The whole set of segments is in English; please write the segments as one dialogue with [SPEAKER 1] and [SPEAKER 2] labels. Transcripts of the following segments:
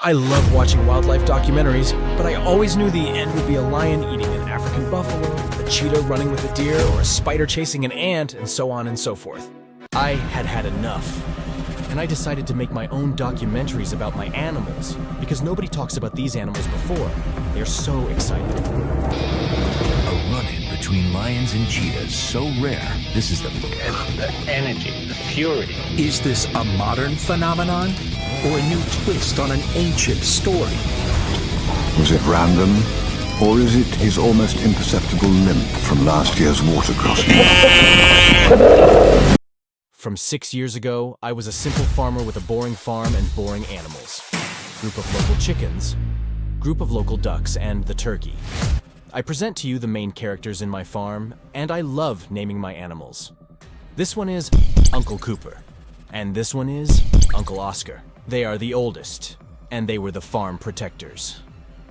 [SPEAKER 1] I love watching wildlife documentaries, but I always knew the end would be a lion eating an African buffalo, a cheetah running with a deer, or a spider chasing an ant, and so on and so forth. I had had enough, and I decided to make my own documentaries about my animals, because nobody talks about these animals before. They're so exciting.
[SPEAKER 2] A run-in between lions and cheetahs so rare, this is the
[SPEAKER 3] energy, the fury.
[SPEAKER 4] Is this a modern phenomenon or a new twist on an ancient story?
[SPEAKER 5] Was it random, or is it his almost imperceptible limp from last year's water crossing?
[SPEAKER 1] From 6 years ago, I was a simple farmer with a boring farm and boring animals. Group of local chickens, group of local ducks, and the turkey. I present to you the main characters in my farm, and I love naming my animals. This one is Uncle Cooper, and this one is Uncle Oscar. They are the oldest, and they were the farm protectors.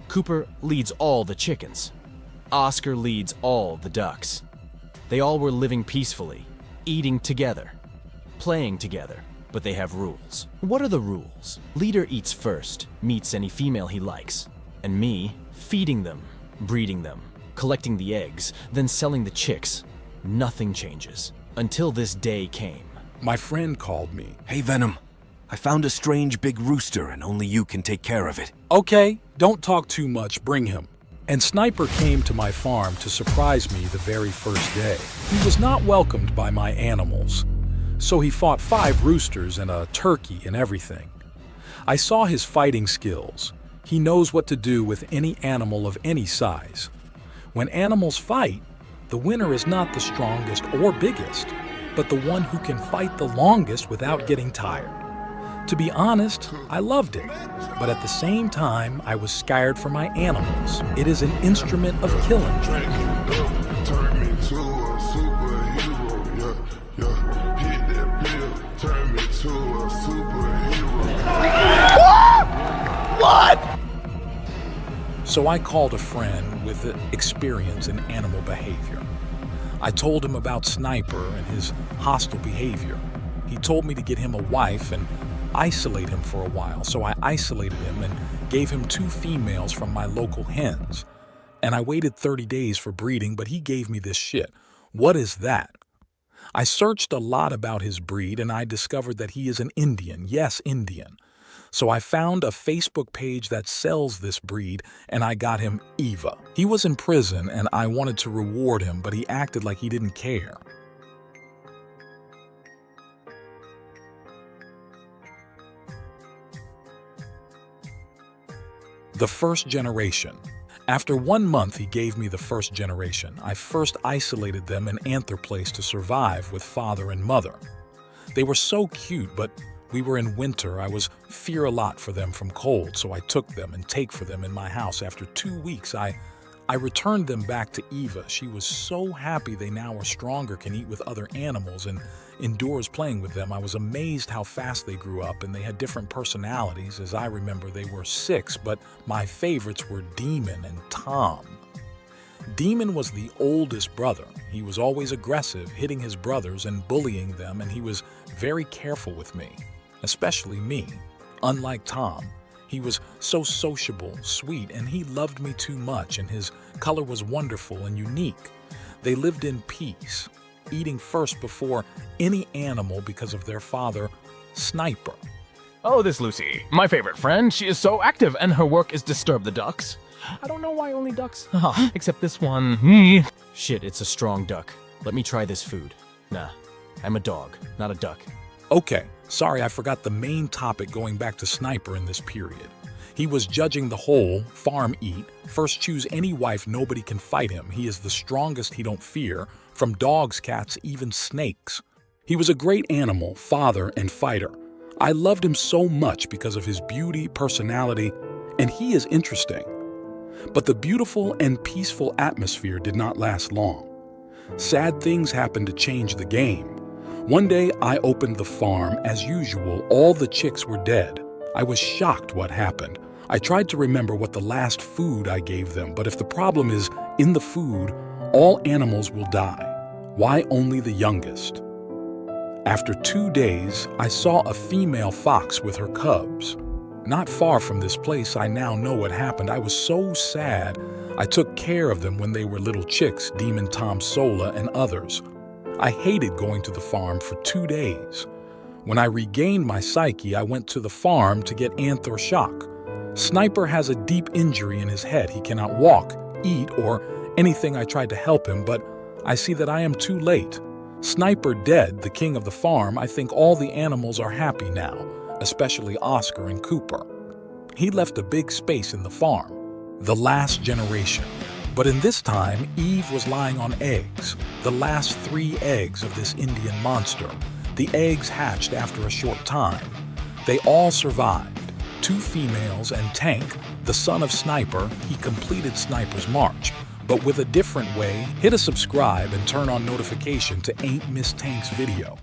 [SPEAKER 1] Cooper leads all the chickens. Oscar leads all the ducks. They all were living peacefully, eating together, playing together, but they have rules. What are the rules? Leader eats first, meets any female he likes, and me, feeding them, breeding them, collecting the eggs, then selling the chicks. Nothing changes, until this day came.
[SPEAKER 4] My friend called me.
[SPEAKER 2] Hey Venom, I found a strange big rooster and only you can take care of it.
[SPEAKER 4] Okay, don't talk too much, bring him. And Sniper came to my farm to surprise me the very first day. He was not welcomed by my animals, so he fought 5 roosters and a turkey and everything. I saw his fighting skills. He knows what to do with any animal of any size. When animals fight, the winner is not the strongest or biggest, but the one who can fight the longest without getting tired. To be honest, I loved it, but at the same time, I was scared for my animals. It is an instrument of killing. What? So I called a friend with experience in animal behavior. I told him about Sniper and his hostile behavior. He told me to get him a wife and isolate him for a while, so I isolated him and gave him 2 females from my local hens. And I waited 30 days for breeding, but he gave me this shit. What is that? I searched a lot about his breed and I discovered that he is an Indian. Yes, Indian. So I found a Facebook page that sells this breed and I got him Eva. He was in prison and I wanted to reward him, but he acted like he didn't care. The first generation. After 1 month, he gave me the first generation. I first isolated them in anther place to survive with father and mother. They were so cute, but we were in winter. I was fear a lot for them from cold, so I took them and take for them in my house. After 2 weeks, I returned them back to Eva. She was so happy they now are stronger, can eat with other animals, and indoors playing with them. I was amazed how fast they grew up, and they had different personalities. As I remember, they were 6, but my favorites were Demon and Tom. Demon was the oldest brother. He was always aggressive, hitting his brothers and bullying them, and he was very careful with me, especially me. Unlike Tom, he was so sociable, sweet, and he loved me too much, and his color was wonderful and unique. They lived in peace, eating first before any animal because of their father, Sniper.
[SPEAKER 6] Oh, this Lucy, my favorite friend. She is so active and her work is disturb the ducks. I don't know why only ducks, except this one.
[SPEAKER 1] Shit, it's a strong duck. Let me try this food. Nah, I'm a dog, not a duck.
[SPEAKER 4] Okay, sorry I forgot the main topic going back to Sniper in this period. He was judging the whole, farm eat, first choose any wife, nobody can fight him. He is the strongest, he don't fear, from dogs, cats, even snakes. He was a great animal, father, and fighter. I loved him so much because of his beauty, personality, and he is interesting. But the beautiful and peaceful atmosphere did not last long. Sad things happened to change the game. One day I opened the farm. As usual, all the chicks were dead. I was shocked what happened. I tried to remember what the last food I gave them, but if the problem is in the food, all animals will die. Why only the youngest? After 2 days, I saw a female fox with her cubs. Not far from this place, I now know what happened. I was so sad. I took care of them when they were little chicks, Demon Tom Sola and others. I hated going to the farm for 2 days. When I regained my psyche, I went to the farm to get anther shock. Sniper has a deep injury in his head. He cannot walk, eat, or anything. I tried to help him, but I see that I am too late. Sniper dead, the king of the farm. I think all the animals are happy now, especially Oscar and Cooper. He left a big space in the farm. The last generation. But in this time, Eve was lying on eggs, the last 3 eggs of this Indian monster. The eggs hatched after a short time. They all survived. 2 females and Tank, the son of Sniper. He completed Sniper's march, but with a different way. Hit a subscribe and turn on notification to ain't miss Tank's video.